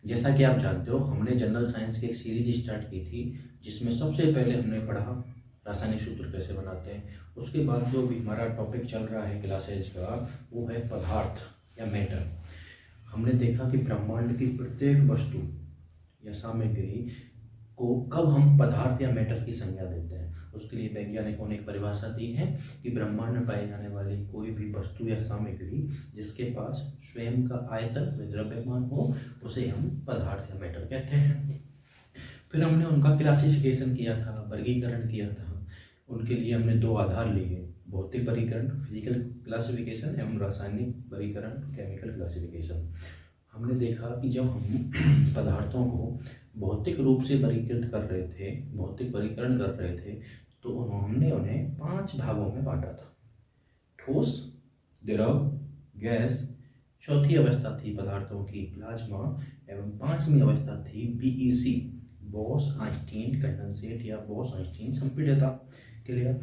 जैसा कि आप जानते हो, हमने जनरल साइंस की एक सीरीज स्टार्ट की थी जिसमें सबसे पहले हमने पढ़ा रासायनिक सूत्र कैसे बनाते हैं। उसके बाद जो भी हमारा टॉपिक चल रहा है क्लासेज का वो है पदार्थ या मैटर। हमने देखा कि ब्रह्मांड की प्रत्येक वस्तु या सामग्री को कब हम पदार्थ या मैटर की संज्ञा देते हैं। उसके लिए वैज्ञानिकों ने एक परिभाषा दी है कि ब्रह्मांड में पाई जाने वाली कोई भी वस्तु या सामग्री जिसके पास स्वयं का आयतन व द्रव्यमान हो उसे हम पदार्थ या मैटर कहते हैं। फिर हमने उनका क्लासिफिकेशन किया था, वर्गीकरण किया था। उनके लिए हमने दो आधार लिए, भौतिक वर्गीकरण फिजिकल क्लासिफिकेशन एवं रासायनिक वर्गीकरण केमिकल क्लासिफिकेशन। हमने देखा कि जब हम पदार्थों को भौतिक रूप से वर्गीकृत कर रहे थे, भौतिक वर्गीकरण कर रहे थे, तो हमने उन्हें 5 भागों में बांटा था। ठोस, द्रव, गैस, चौथी अवस्था थी पदार्थों की प्लाज्मा एवं 5वीं अवस्था थी बीईसी, बोस-आइंस्टीन कंडेंसेट या बोस-आइंस्टीन संपीड्यता। क्लियर।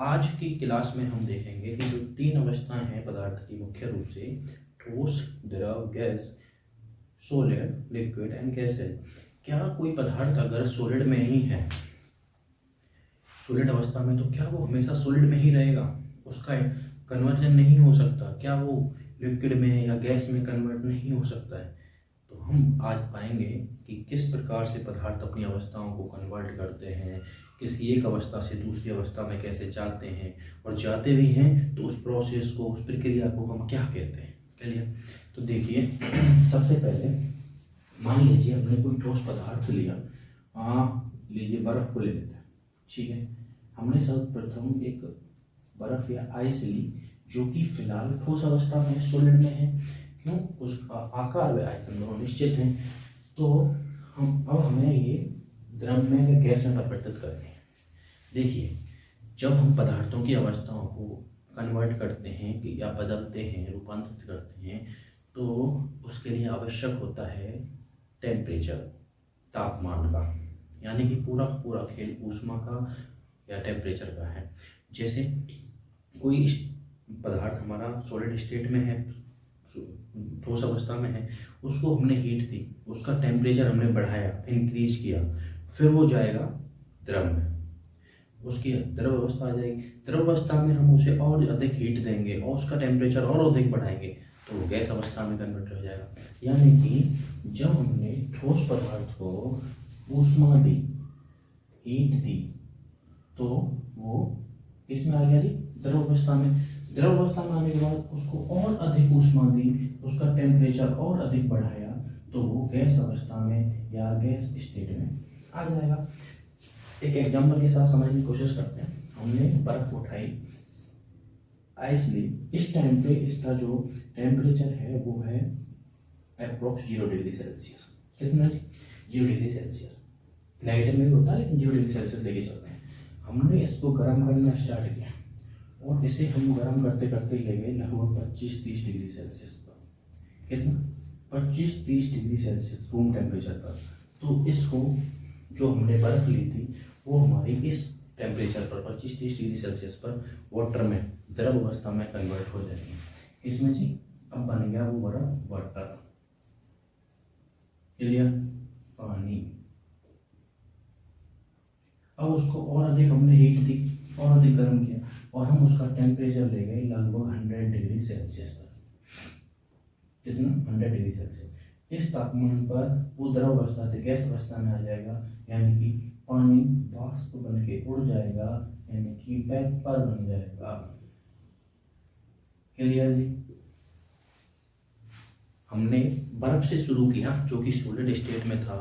आज की क्लास में हम देखेंगे कि जो 3 अवस्थाएं हैं पदार्थ की मुख्य रूप से ठोस, द्रव, gas, solid, liquid and gases. क्या कोई पदार्थ अगर सॉलिड में ही है, सॉलिड अवस्था में, तो क्या वो हमेशा सॉलिड में ही रहेगा, उसका कन्वर्जन नहीं हो सकता? क्या वो लिक्विड में या गैस में कन्वर्ट नहीं हो सकता है? तो हम आज पाएंगे कि किस प्रकार से पदार्थ अपनी अवस्थाओं को कन्वर्ट करते हैं, किसी एक अवस्था से दूसरी अवस्था में कैसे जाते हैं, और जाते भी हैं तो उस प्रोसेस को, उस प्रक्रिया को हम क्या कहते हैं। क्लियर। तो देखिए, सबसे पहले मान लीजिए हमने कोई ठोस पदार्थ लिया, लीजिए बर्फ को ले लेते हैं। ठीक है, हमने सर्वप्रथम एक बर्फ या आइस ली जो कि फिलहाल ठोस अवस्था में सॉलिड में है। क्यों? उसका आकार व आयतन दोनों निश्चित हैं। तो हमें ये द्रव में या गैस में परिवर्तित करनी है। देखिए, जब हम पदार्थों की अवस्थाओं को कन्वर्ट करते हैं कि या बदलते हैं, रूपांतरित करते हैं, तो उसके लिए आवश्यक होता है टेम्परेचर, तापमान का, यानी कि पूरा पूरा खेल ऊष्मा का या टेम्परेचर का है। जैसे कोई पदार्थ हमारा सॉलिड स्टेट में है, ठोस अवस्था में है, उसको हमने हीट दी, उसका टेम्परेचर हमने बढ़ाया, इंक्रीज किया, फिर वो जाएगा द्रव में, उसकी द्रव अवस्था आ जाएगी। द्रव अवस्था में हम उसे और अधिक हीट देंगे और उसका टेम्परेचर और अधिक बढ़ाएंगे तो वो गैस अवस्था में कन्वर्ट हो जाएगा। यानी कि जब हमने ठोस पदार्थ को ऊष्मा दी, हीट दी, तो वो किसमें आ गया जी? द्रव अवस्था में। द्रव अवस्था में आने के बाद उसको और अधिक ऊष्मा दी, उसका टेम्परेचर और अधिक बढ़ाया, तो वो गैस अवस्था में या गैस स्टेट में आ जाएगा। एक एग्जांपल के साथ समझने की कोशिश करते हैं। हमने बर्फ उठाई, आइस ली, इस टाइम पे इसका जो टेम्परेचर है वो है अप्रोक्स 0 डिग्री सेल्सियस। कितना? 0 डिग्री सेल्सियस। नेगेटिव में भी होता है लेकिन 0 डिग्री सेल्सियस लेके चलते हैं। हमने इसको गर्म करना स्टार्ट किया और इसे हम गर्म करते करते ले गए लगभग 25-30 डिग्री सेल्सियस पर। कितना? 25-30 डिग्री सेल्सियस रूम टेम्परेचर पर। तो इसको जो हमने बर्फ ली थी वो हमारी इस टेम्परेचर पर 25-30 डिग्री सेल्सियस पर वाटर में, द्रव अवस्था में कन्वर्ट हो जाएगी। इसमें जी अब बन गया वो बर्फ वाटर। क्लियर? पानी। अब उसको और अधिक हमने हीट दी और अधिक गर्म किया और हम उसका टेम्परेचर ले गए लगभग 100 डिग्री सेल्सियस तक। कितना? 100 डिग्री सेल्सियस। इस तापमान पर वो द्रव अवस्था से गैस अवस्था में आ जाएगा, यानी कि पानी वाष्प बन के उड़ जाएगा, यानी कि वेपर बन जाएगा। क्लियर जी? हमने बर्फ से शुरू किया जो कि सॉलिड स्टेट में था,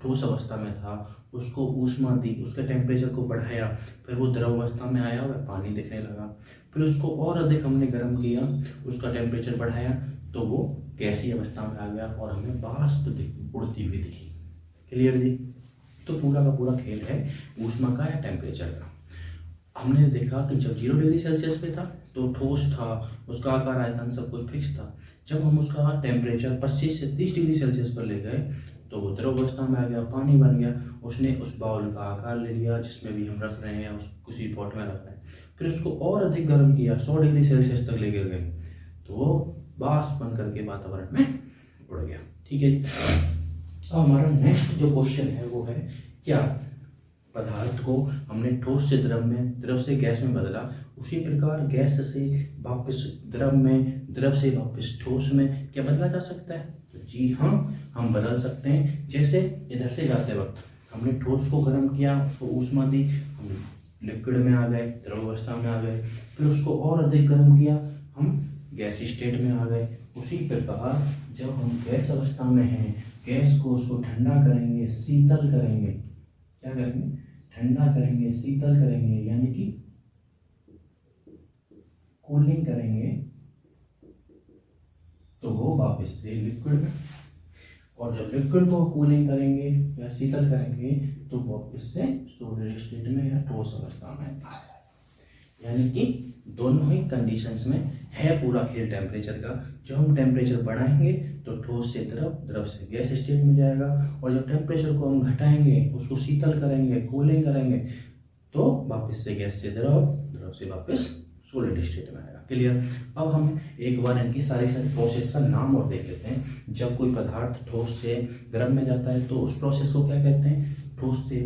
ठोस अवस्था में था, उसको ऊष्मा दी, उसके टेम्परेचर को बढ़ाया, फिर वो द्रव अवस्था में आया, वह पानी दिखने लगा, फिर उसको और अधिक हमने गर्म किया, उसका टेम्परेचर बढ़ाया, तो वो गैसीय अवस्था में आ गया और हमें वाष्प उड़ती हुई दिखी। क्लियर जी? तो पूरा का पूरा खेल है ऊष्मा का या टेम्परेचर का। हमने देखा कि जब 0 डिग्री सेल्सियस पे था तो ठोस था, उसका आकार, आयतन सब कुछ फिक्स था। जब हम उसका टेम्परेचर 25 से 30 डिग्री सेल्सियस पर ले गए तो वो द्रव अवस्था में आ गया, पानी बन गया, उसने उस बाउल का आकार ले लिया जिसमें भी हम रख रहे हैं, उस किसी पॉट में रख रहे हैं। फिर उसको और अधिक गर्म किया, 100 डिग्री सेल्सियस तक लेकर गए, तो वो वाष्प बन करके वातावरण में उड़ गया। ठीक है जी? अब हमारा नेक्स्ट जो क्वेश्चन है वो है, क्या पदार्थ को हमने ठोस से द्रव में, द्रव से गैस में बदला, उसी प्रकार गैस से वापस द्रव में, द्रव से वापस ठोस में क्या बदला जा सकता है? तो जी हाँ, हम बदल सकते हैं। जैसे इधर से जाते वक्त हमने ठोस को गर्म किया, उसको ऊष्मा दी, हम लिक्विड में आ गए, द्रव अवस्था में आ गए, फिर उसको और अधिक गर्म किया, हम गैस स्टेट में आ गए। उसी प्रकार जब हम गैस अवस्था में हैं, गैस को उसको ठंडा करेंगे, शीतल करेंगे, क्या करेंगे? ठंडा करेंगे, शीतल करेंगे, यानी कि कूलिंग करेंगे, तो वो वापस से लिक्विड में, और जब लिक्विड को कूलिंग करेंगे या शीतल करेंगे तो वापस से सॉलिड स्टेट में या ठोस अवस्था में आएगा। यानी कि दोनों ही कंडीशंस में है पूरा खेल टेम्परेचर का। जब हम टेम्परेचर बढ़ाएंगे तो ठोस से द्रव, द्रव से गैस स्टेट में जाएगा, और जब टेम्परेचर को हम घटाएंगे, उसको शीतल करेंगे, कूलिंग करेंगे, तो वापस से गैस से द्रव, द्रव से वापस सॉलिड स्टेट में आएगा। क्लियर? अब हम एक बार इनकी सारी प्रोसेस का नाम और देख लेते हैं। जब कोई पदार्थ ठोस से द्रव में जाता है तो उस प्रोसेस को क्या कहते हैं? ठोस से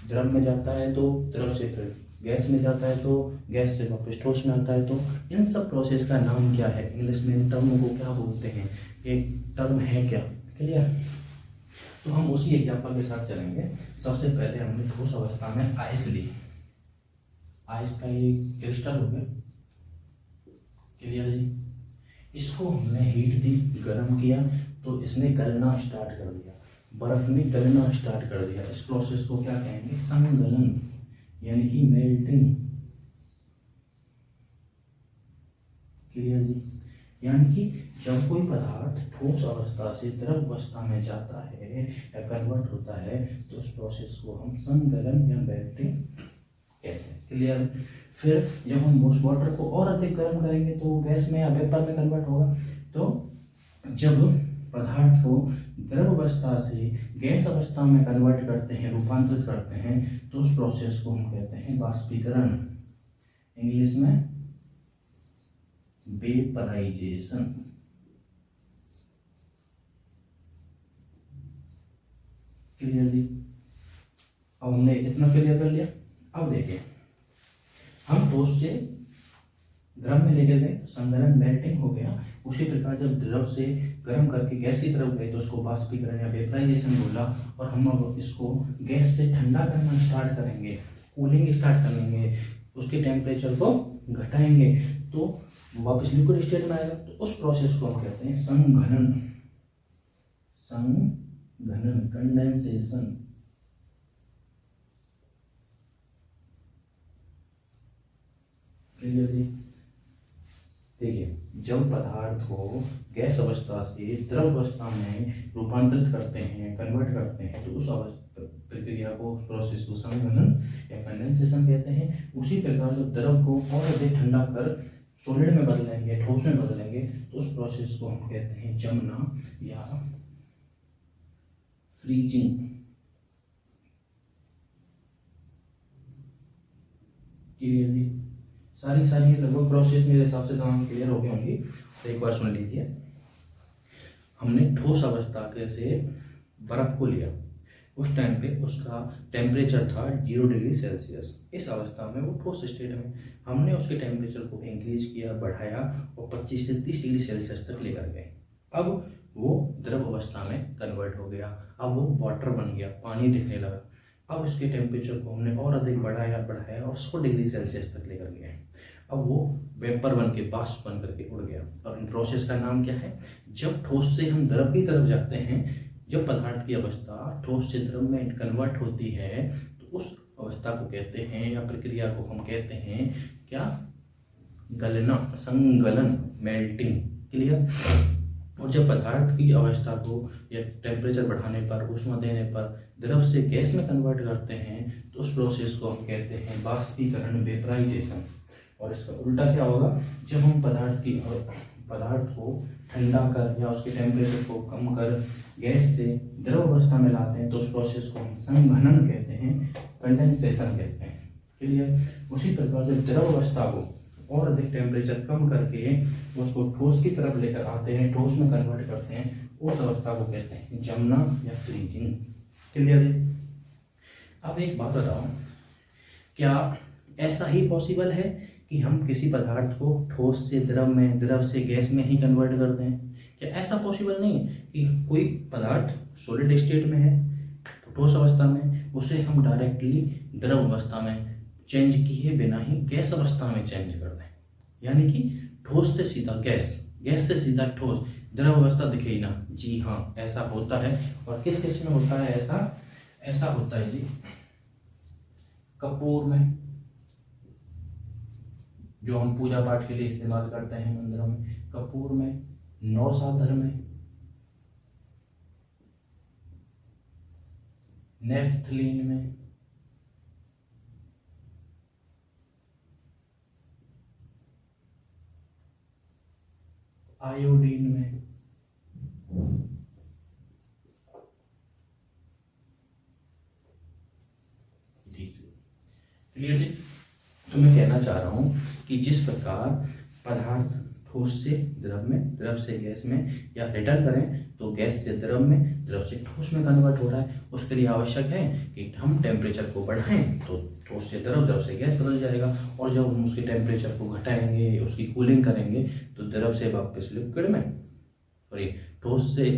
द्रव में जाता है तो द्रव से फिर गैस में जाता है तो गैस से वापस ठोस में आता है, तो इन सब प्रोसेस का नाम क्या है? इंग्लिश में इन टर्मों को क्या बोलते हैं? एक टर्म है क्या? क्लियर? तो हम उसी एग्जाम्पल के साथ चलेंगे। सबसे पहले हमने ठोस अवस्था में आइस ली, आइस का ये क्रिस्टल हो गया। क्लियर जी? इसको हमने हीट दी, गर्म किया, तो इसने गलना स्टार्ट कर दिया, बर्फ ने गलना स्टार्ट कर दिया। इस प्रोसेस को क्या कहेंगे? संगलन, यानी कि मेल्टिंग। क्लियर जी? यानी कि जब कोई पदार्थ ठोस अवस्था से द्रव अवस्था में जाता है या कन्वर्ट होता है तो उस प्रोसेस को हम संगलन या मेल्टिंग कहते हैं। क्लियर? फिर जब हम उस वाटर को और अधिक गर्म करेंगे तो गैस में या वेपर में कन्वर्ट होगा। तो जब पदार्थ को द्रव अवस्था से गैस अवस्था में कन्वर्ट करते हैं, रूपांतरित करते हैं, तो उस प्रोसेस को हम कहते हैं वाष्पीकरण, इंग्लिश में वेपराइजेशन। क्लियर जी? अब हमने इतना क्लियर कर लिया। अब देखिए, हम ठोस से द्रव में लेकर गए तो संगलन, मेल्टिंग हो गया। उसी प्रकार जब द्रव से गर्म करके गैस की तरफ गए तो उसको वाष्पीकरण या वेपराइजेशन बोला। और हम अब इसको गैस से ठंडा करना स्टार्ट करेंगे, कूलिंग स्टार्ट करेंगे, उसके टेम्परेचर को घटाएंगे तो वापस लिक्विड स्टेट में आएगा। तो उस प्रोसेस को हम कहते हैं संघनन, संघनन, कंडेंसेशन। क्लियर जी? देखिए, जब पदार्थ को गैस अवस्था से द्रव अवस्था में रूपांतरित करते हैं, कन्वर्ट करते हैं, तो उस प्रक्रिया को, उस प्रोसेस को संघनन या कंडेंसेशन कहते हैं। उसी प्रकार जब द्रव को और अधिक ठंडा कर सॉलिड में बदलेंगे, ठोस में बदलेंगे, तो उस प्रोसेस को हम कहते हैं जमना या फ्रीजिंग। क्लियर जी? सारी लगभग प्रोसेस मेरे हिसाब से तमाम क्लियर हो गई होंगी। तो एक बार सुन लीजिए। हमने ठोस अवस्था से बर्फ को लिया, उस टाइम पे उसका टेम्परेचर था 0 डिग्री सेल्सियस। इस अवस्था में वो ठोस स्टेट में, हमने उसके टेम्परेचर को इंक्रीज किया, बढ़ाया और 25 से 30 डिग्री सेल्सियस तक लेकर गए। अब वो द्रव अवस्था में कन्वर्ट हो गया, अब वो वाटर बन गया, पानी दिखने लगा। अब उसके टेम्परेचर को हमने और अधिक बढ़ाया और 100 डिग्री सेल्सियस तक लेकर गए। अब वो वेपर बन के, बाष्प बन करके उड़ गया। और इन प्रोसेस का नाम क्या है? जब ठोस से हम द्रव की तरफ जाते हैं, जब पदार्थ की अवस्था ठोस से द्रव में कन्वर्ट होती है, तो उस अवस्था को कहते हैं या प्रक्रिया को हम कहते हैं क्या? गलना, संगलन, मेल्टिंग। क्लियर? और जब पदार्थ की अवस्था को या टेम्परेचर बढ़ाने पर, ऊष्मा देने पर द्रव से गैस में कन्वर्ट करते हैं, तो उस प्रोसेस को हम कहते हैं वाष्पीकरण, वेपराइजेशन। और इसका उल्टा क्या होगा? जब हम पदार्थ को ठंडा कर या उसके टेम्परेचर को कम कर गैस से द्रव अवस्था में लाते हैं, तो उस प्रोसेस को हम संघनन कहते हैं, कंडेंसेशन कहते हैं। क्लियर? उसी प्रकार जब द्रव अवस्था को और अधिक टेम्परेचर कम करके उसको ठोस की तरफ लेकर आते हैं, ठोस में कन्वर्ट करते हैं, उस अवस्था को कहते हैं जमना या फ्रीजिंग। क्लियर है? अब एक बात बताओ, क्या ऐसा ही पॉसिबल है कि हम किसी पदार्थ को ठोस से द्रव में, द्रव से गैस में ही कन्वर्ट करते हैं? क्या ऐसा पॉसिबल नहीं है कि कोई पदार्थ सॉलिड स्टेट में है, ठोस अवस्था में, उसे हम डायरेक्टली द्रव अवस्था में चेंज किए बिना ही गैस अवस्था में चेंज कर दें? यानी कि ठोस से सीधा गैस, गैस से सीधा ठोस, द्रव अवस्था दिखे ही ना। जी हाँ, ऐसा होता है। और किस किस में होता है ऐसा? ऐसा होता है जी कपूर में, जो हम पूजा पाठ के लिए इस्तेमाल करते हैं मंदिरों में, कपूर में, नौसाधर में, नेफ्थलीन में, आयोडीन में, क्लियर जी? तो मैं कहना चाह रहा हूं कि जिस प्रकार पदार्थ ठोस से द्रव में, द्रव से गैस में, या रिटर्न करें तो गैस से द्रव में, द्रव से ठोस में कन्वर्ट हो रहा है, उसके लिए आवश्यक है कि हम टेम्परेचर को बढ़ाएं तो ठोस से द्रव, द्रव से गैस बदल जाएगा। और जब हम उसके टेम्परेचर को घटाएंगे, उसकी कूलिंग करेंगे, तो द्रव से वापस लिक्विड में, सॉरी ठोस से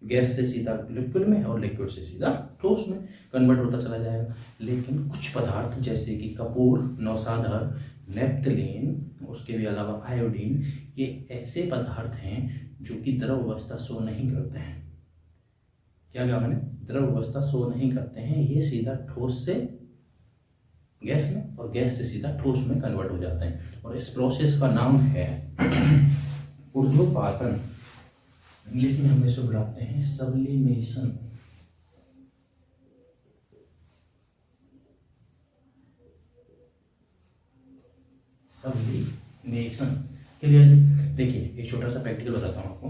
गैस से सीधा लिक्विड में, और लिक्विड से सीधा ठोस में कन्वर्ट होता चला जाएगा। लेकिन कुछ पदार्थ जैसे कि कपूर, नौसाधर, नेप्थलीन, उसके भी अलावा आयोडीन, ये ऐसे पदार्थ हैं जो कि द्रव अवस्था शो नहीं करते हैं। क्या कहा मैंने? द्रव अवस्था शो नहीं करते हैं, ये सीधा ठोस से गैस में और गैस से सीधा ठोस में कन्वर्ट हो जाते हैं। और इस प्रोसेस का नाम है ऊर्ध्वपातन। इंग्लिश में हम इसे बुलाते हैं सब्लिमेशन। सब्लिमेशन। क्लियर जी? देखिए एक छोटा सा प्रैक्टिकल बताता हूँ आपको।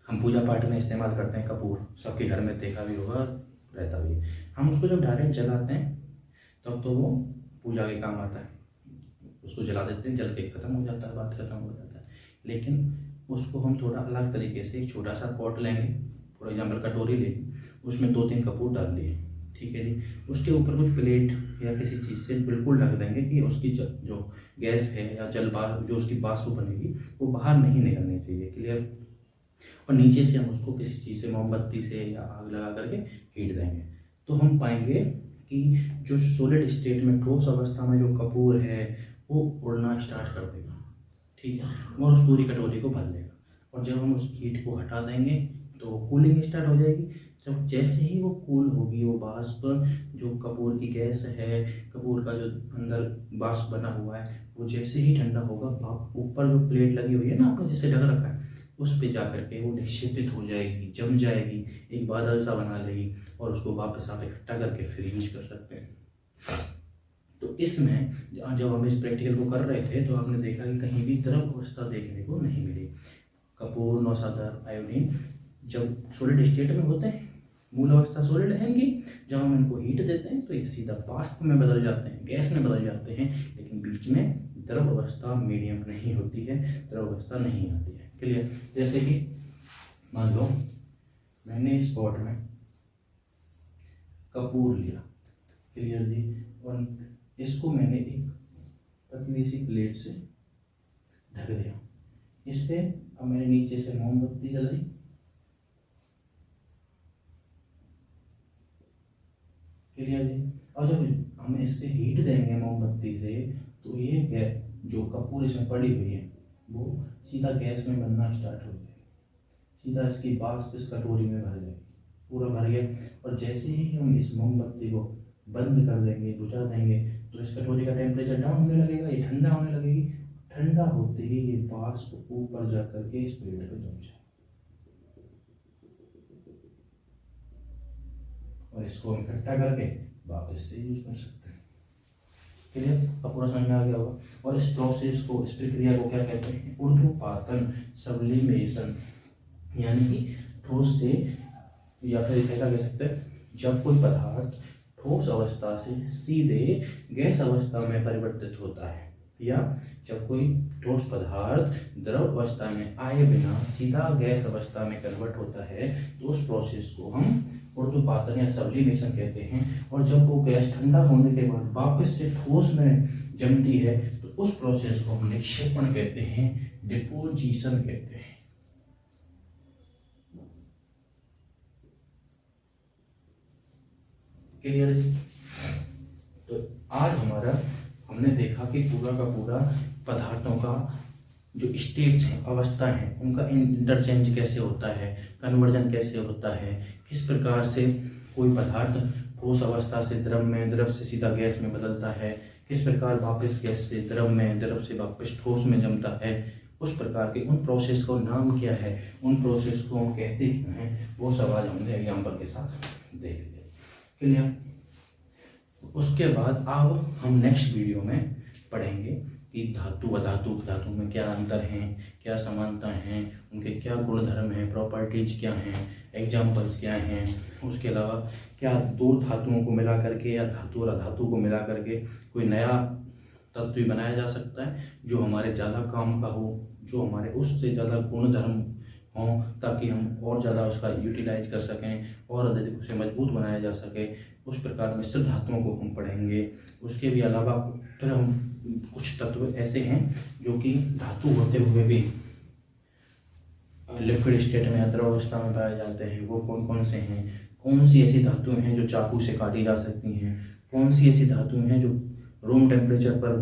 हम पूजा पाठ में इस्तेमाल करते हैं कपूर, सबके घर में देखा भी होगा, रहता भी है। हम उसको जब डायरेक्ट जलाते हैं तब तो वो पूजा के काम आता है, उसको जला देते हैं, जल के खत्म हो जाता है, बात खत्म हो जाता है। लेकिन उसको हम थोड़ा अलग तरीके से, एक छोटा सा पॉट लेंगे, फॉर एग्जाम्पल कटोरी लेंगे, उसमें 2-3 कपूर डाल लिए, ठीक है जी। उसके ऊपर कुछ प्लेट या किसी चीज़ से बिल्कुल ढक देंगे कि उसकी जो गैस है या जल जो उसकी वाष्प बनेगी वो बाहर नहीं निकलनी चाहिए। क्लियर? और नीचे से हम उसको किसी चीज़ से, मोमबत्ती से या आग लगा करके हीट देंगे, तो हम पाएंगे कि जो सॉलिड स्टेट में, ठोस अवस्था में जो कपूर है वो उड़ना स्टार्ट कर देगा, ठीक है, और उस पूरी कटोरी को भर लेगा। और जब हम उस हीट को हटा देंगे तो कूलिंग स्टार्ट हो जाएगी। जब जैसे ही वो कूल होगी, वो वाष्प, जो कपूर की गैस है, कपूर का जो अंदर वाष्प बना हुआ है, वो जैसे ही ठंडा होगा, ऊपर जो प्लेट लगी हुई है ना आपने जिससे ढक रखा है, उस पे जा करके वो निक्षेपित हो जाएगी, जम जाएगी, एक बादल सा बना लेगी, और उसको वापस आप इकट्ठा करके फिर यूज कर सकते हैं। तो इसमें जब हम इस प्रैक्टिकल को कर रहे थे तो आपने देखा कि कहीं भी द्रव अवस्था देखने को नहीं मिली। कपूर, नौसाधर, आयोडीन जब सॉलिड स्टेट में होते हैं, मूल अवस्था सॉलिड है इनकी, जब हम इनको हीट देते हैं तो ये सीधा वाष्प में बदल जाते हैं, गैस में बदल जाते हैं। लेकिन बीच में द्रव अवस्था मीडियम नहीं होती है, द्रव अवस्था नहीं आती है। क्लियर? जैसे कि मान लो मैंने इस पॉट में कपूर लिया, क्लियर जी, और इसको मैंने एक पतली सी प्लेट से ढक दिया। इस पे अब मैंने नीचे से मोमबत्ती जलाई, क्लियर जी। और जब हम इससे हीट देंगे मोमबत्ती से, तो ये जो कपूर इसमें पड़ी हुई है वो सीधा गैस में बनना स्टार्ट हो जाएगी, सीधा इसकी वाष्प इस कटोरी में भर जाएगी, पूरा भर गया। और जैसे ही हम इस मोमबत्ती को बंद कर देंगे, बुझा देंगे, तो इस कटोरी का टेम्परेचर डाउन होने लगेगा, ये ठंडा होने लगेगी। ठंडा होते ही ये वाष्प ऊपर जा करके इस प्लेट पे जम जाए, और इसको हम इकट्ठा करके वापस से यूज कर सकते हैं। क्लियर? अब पूरा समझ में आ गया होगा। और इस प्रोसेस को, इस प्रक्रिया को क्या कहते हैं? ऊर्ध्वपातन, सब्लिमेशन। यानी कि ठोस से, या फिर ऐसा कह सकते हैं, जब कोई पदार्थ ठोस अवस्था से सीधे गैस अवस्था में परिवर्तित होता है, या जब कोई ठोस पदार्थ द्रव अवस्था में आए बिना सीधा गैस अवस्था में कन्वर्ट होता है तो उस प्रोसेस को हम ऊर्ध्वपातन या सब्लिमेशन कहते हैं। और जब वो गैस ठंडा होने के बाद वापस से ठोस में जमती है तो उस प्रोसेस को हम निक्षेपण कहते हैं, डिपोजिशन कहते हैं। क्लियर जी? तो आज हमने देखा कि पूरा का पूरा पदार्थों का जो स्टेट्स हैं, अवस्था हैं, उनका इंटरचेंज कैसे होता है, कन्वर्जन कैसे होता है, किस प्रकार से कोई पदार्थ ठोस अवस्था से द्रव में, द्रव से सीधा गैस में बदलता है, किस प्रकार वापस गैस से द्रव में, द्रव से वापस ठोस में जमता है, उस प्रकार के उन प्रोसेस को नाम क्या है, उन प्रोसेस को हम कहते क्यों हैं, वो सवाल हमने एग्जाम्पल के साथ देख लिया। क्लियर? उसके बाद अब हम नेक्स्ट वीडियो में पढ़ेंगे कि धातु व धातु में क्या अंतर हैं, क्या समानता हैं, उनके क्या गुणधर्म हैं, प्रॉपर्टीज क्या हैं, एग्जाम्पल्स क्या हैं। उसके अलावा क्या दो धातुओं को मिला करके या धातु और अधातु को मिला करके कोई नया तत्व भी बनाया जा सकता है जो हमारे ज़्यादा काम का हो, जो हमारे उससे ज़्यादा गुणधर्म हों, ताकि हम और ज़्यादा उसका यूटिलाइज कर सकें और अधिक उसे मजबूत बनाया जा सके। उस प्रकार मिश्र धातुओं को हम पढ़ेंगे। उसके भी अलावा फिर हम कुछ तत्व ऐसे हैं जो कि धातु होते हुए भी लिक्विड स्टेट में, द्रव अवस्था में पाए जाते हैं, वो कौन कौन से हैं, कौन सी ऐसी धातुएं हैं जो चाकू से काटी जा सकती हैं, कौन सी ऐसी धातुएं हैं जो रूम टेम्परेचर पर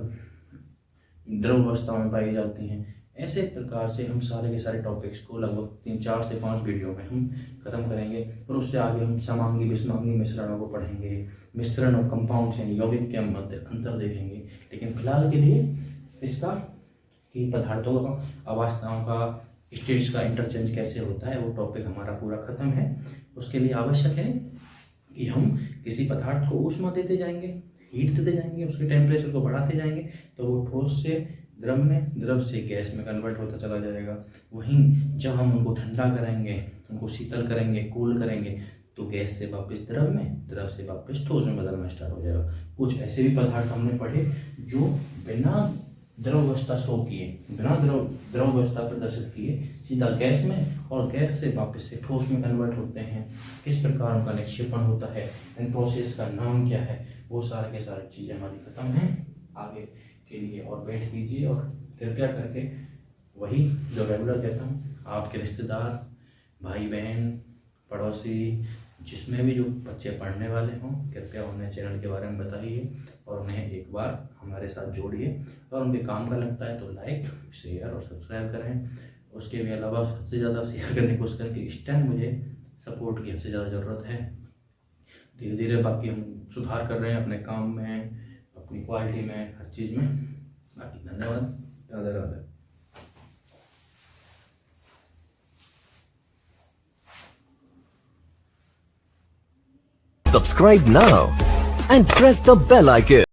द्रव अवस्था में पाई जाती हैं। ऐसे प्रकार से हम सारे के सारे टॉपिक्स को लगभग 4 से 5 वीडियो में हम खत्म करेंगे। और उससे आगे हम समांगी विषमांगी मिश्रणों को पढ़ेंगे, मिश्रण और कंपाउंड यानी यौगिक के मध्य अंतर देखेंगे। लेकिन फिलहाल के लिए इसका कि पदार्थों का, अवस्थाओं का, स्टेट्स का इंटरचेंज कैसे होता है, वो टॉपिक हमारा पूरा खत्म है। उसके लिए आवश्यक है कि हम किसी पदार्थ को ऊष्मा देते जाएंगे, हीट देते जाएंगे, उसके टेम्परेचर को बढ़ाते जाएंगे तो वो ठोस से द्रव में, द्रव से गैस में कन्वर्ट होता चला जाएगा। वहीं जब हम उनको ठंडा करेंगे, उनको शीतल करेंगे, कूल करेंगे तो गैस से वापस द्रव में, द्रव से वापस ठोस में बदलना स्टार्ट हो जाएगा। कुछ ऐसे भी पदार्थ हमने पढ़े जो बिना द्रव अवस्था शो किए, बिना द्रव अवस्था प्रदर्शित किए सीधा गैस में और गैस से वापस से ठोस में कन्वर्ट होते हैं। किस प्रकार उनका निक्षेपण होता है, इन प्रोसेस का नाम क्या है, वो सारे के सारी चीज़ें हमारी खत्म हैं। आगे के लिए और वेट कीजिए और कृपया करके वही जो रेगुलर कहता हूँ, आपके रिश्तेदार, भाई बहन, पड़ोसी, जिसमें भी जो बच्चे पढ़ने वाले हों, कृपया उन्हें चैनल के बारे में बताइए और उन्हें एक बार हमारे साथ जोड़िए। और उनके काम का लगता है तो लाइक, शेयर और सब्सक्राइब करें। उसके भी अलावा हद से ज़्यादा शेयर करने की कोशिश करें कि इस टाइम मुझे सपोर्ट की हद से ज़्यादा ज़रूरत है। धीरे धीरे बाकी हम सुधार कर रहे हैं अपने काम में, अपनी क्वालिटी में, हर चीज़ में। बाकी धन्यवाद। Radhe Radhe. Subscribe now and press the bell icon.